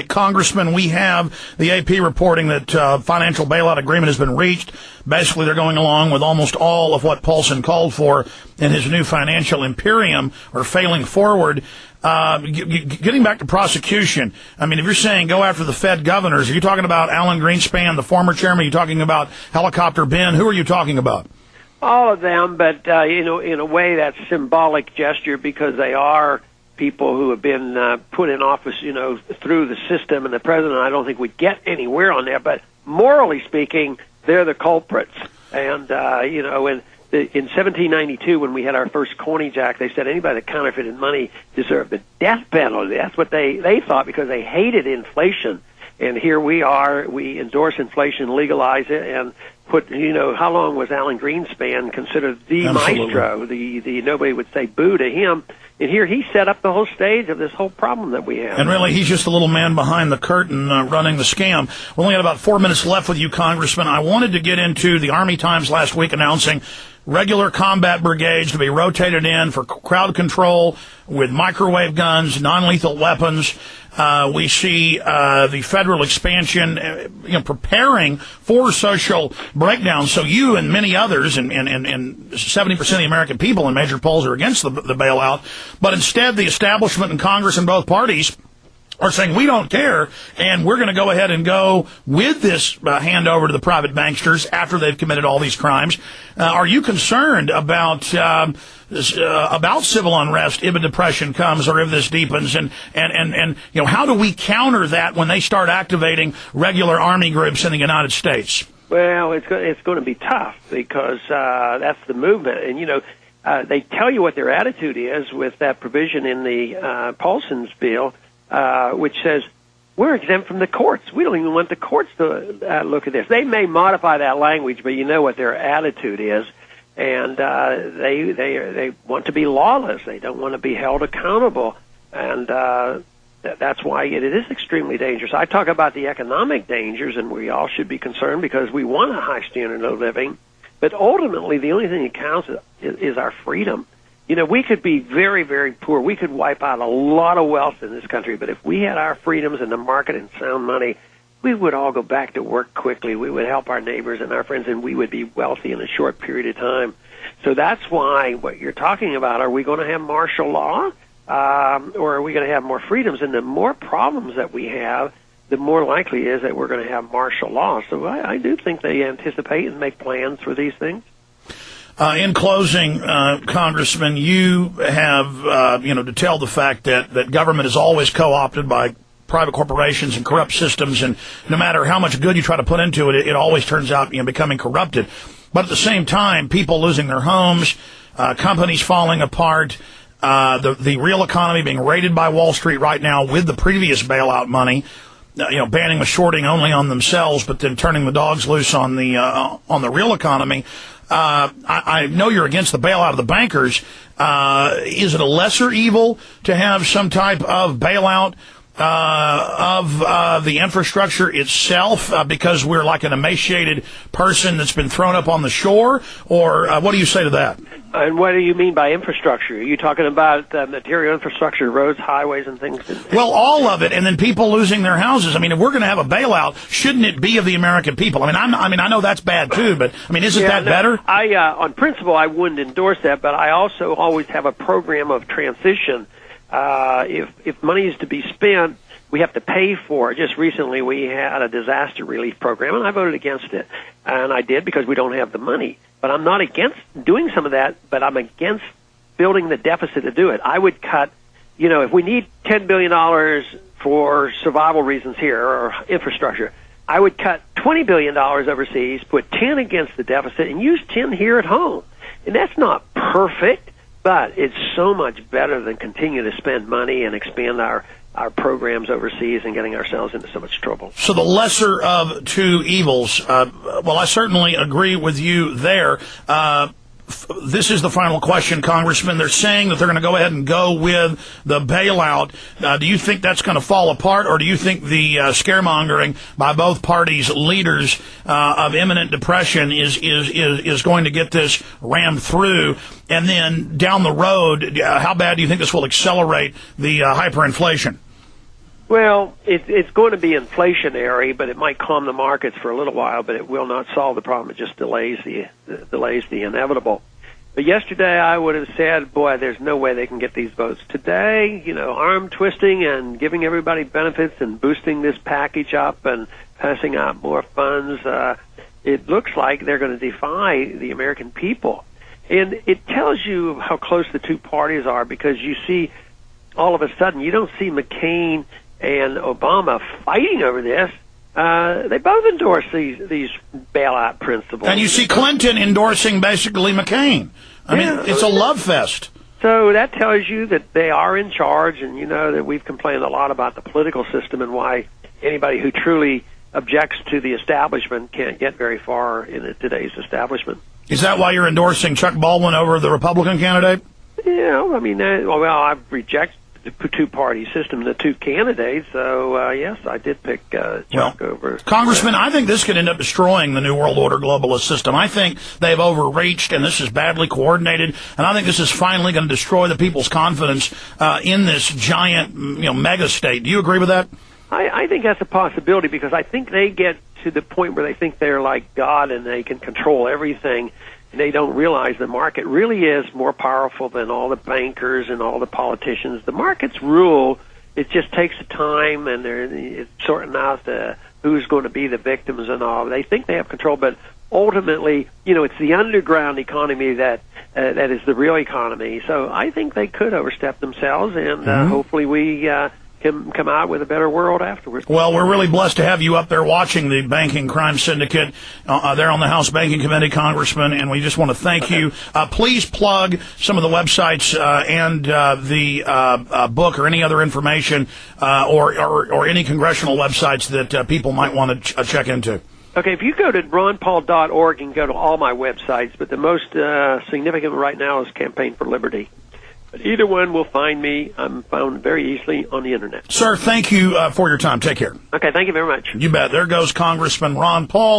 Congressman, we have the AP reporting that financial bailout agreement has been reached. Basically, they're going along with almost all of what Paulson called for in his new financial imperium, or failing forward. Getting back to prosecution, I mean, if you're saying go after the Fed governors, are you talking about Alan Greenspan, the former chairman? Are you talking about Helicopter Ben? Who are you talking about? All of them, but in a way that's symbolic gesture, because they are people who have been put in office, through the system, and the president, I don't think would get anywhere on there. But morally speaking, they're the culprits. And in 1792, when we had our first Coinage Act, they said anybody that counterfeited money deserved the death penalty. That's what they thought, because they hated inflation. And here we are, we endorse inflation, legalize it, and put, how long was Alan Greenspan considered the Absolutely. maestro? The nobody would say boo to him. And here he set up the whole stage of this whole problem that we have. And really, he's just a little man behind the curtain running the scam. We only had about 4 minutes left with you, Congressman. I wanted to get into the Army Times last week announcing regular combat brigades to be rotated in for crowd control with microwave guns, non-lethal weapons. We see the federal expansion, preparing for social breakdowns. So you and many others, and 70% of the American people in major polls are against the bailout. But instead, the establishment and Congress in both parties are saying we don't care, and we're going to go ahead and go with this handover to the private banksters after they've committed all these crimes. Are you concerned about civil unrest if a depression comes or if this deepens? And how do we counter that when they start activating regular Army groups in the United States? Well, it's going to be tough, because that's the movement. And, they tell you what their attitude is with that provision in the Paulson's bill, which says we're exempt from the courts. We don't even want the courts to look at this. They may modify that language, but you know what their attitude is. And they want to be lawless. They don't want to be held accountable. And that's why it is extremely dangerous. I talk about the economic dangers, and we all should be concerned because we want a high standard of living. But ultimately, the only thing that counts is our freedom. We could be very, very poor. We could wipe out a lot of wealth in this country, but if we had our freedoms in the market and sound money, we would all go back to work quickly. We would help our neighbors and our friends, and we would be wealthy in a short period of time. So that's why what you're talking about, are we going to have martial law, or are we going to have more freedoms? And the more problems that we have, the more likely is that we're going to have martial law. So I do think they anticipate and make plans for these things. In closing, Congressman, you have, to tell the fact that government is always co-opted by private corporations and corrupt systems, and no matter how much good you try to put into it, it always turns out becoming corrupted. But at the same time, people losing their homes, companies falling apart, the real economy being raided by Wall Street right now with the previous bailout money, banning the shorting only on themselves, but then turning the dogs loose on the real economy. I know you're against the bailout of the bankers. Is it a lesser evil to have some type of bailout of the infrastructure itself because we're like an emaciated person that's been thrown up on the shore? Or what do you say to that? And what do you mean by infrastructure? Are you talking about material infrastructure, roads, highways, and things? Well, all of it, and then people losing their houses. I mean, if we're going to have a bailout, shouldn't it be of the American people? I know that's bad too, but isn't that better? On principle, I wouldn't endorse that, but I also always have a program of transition. If money is to be spent, we have to pay for it. Just recently, we had a disaster relief program, and I voted against it. And I did because we don't have the money. But I'm not against doing some of that, but I'm against building the deficit to do it. I would cut, if we need $10 billion for survival reasons here or infrastructure, I would cut $20 billion overseas, put 10 against the deficit, and use 10 here at home. And that's not perfect, but it's so much better than continue to spend money and expand our programs overseas and getting ourselves into so much trouble. So the lesser of two evils. Well, I certainly agree with you there. This is the final question, Congressman. They're saying that they're going to go ahead and go with the bailout. Do you think that's going to fall apart, or do you think the scaremongering by both parties' leaders of imminent depression is going to get this rammed through? And then down the road, how bad do you think this will accelerate the hyperinflation? Well, it's going to be inflationary, but it might calm the markets for a little while, but it will not solve the problem. It just delays the inevitable. But yesterday I would have said, boy, there's no way they can get these votes. Today, arm twisting and giving everybody benefits and boosting this package up and passing out more funds, it looks like they're going to defy the American people. And it tells you how close the two parties are, because you see, all of a sudden, you don't see McCain and Obama fighting over this. They both endorse these bailout principles. And you see Clinton endorsing basically McCain. I mean, it's a love fest. So that tells you that they are in charge, and that we've complained a lot about the political system and why anybody who truly objects to the establishment can't get very far in today's establishment. Is that why you're endorsing Chuck Baldwin over the Republican candidate? Yeah, I mean, I reject the two-party system, the two candidates, so yes, I did pick Chuck over. Congressman, I think this could end up destroying the New World Order globalist system. I think they've overreached, and this is badly coordinated, and I think this is finally going to destroy the people's confidence in this giant, mega state. Do you agree with that? I think that's a possibility, because I think they get to the point where they think they're like God and they can control everything. They don't realize the market really is more powerful than all the bankers and all the politicians. The markets rule. It just takes time, and they're sorting out who's going to be the victims and all. They think they have control, but ultimately, it's the underground economy that is the real economy. So I think they could overstep themselves, and hopefully we can come out with a better world afterwards. Well, we're really blessed to have you up there watching the banking crime syndicate there on the House Banking Committee, Congressman, and we just want to thank you. Please plug some of the websites and the book or any other information or any congressional websites that people might want to check into. Okay, if you go to ronpaul.org, you can go to all my websites, but the most significant right now is Campaign for Liberty. But either one will find me. I'm found very easily on the Internet. Sir, thank you for your time. Take care. Okay, thank you very much. You bet. There goes Congressman Ron Paul.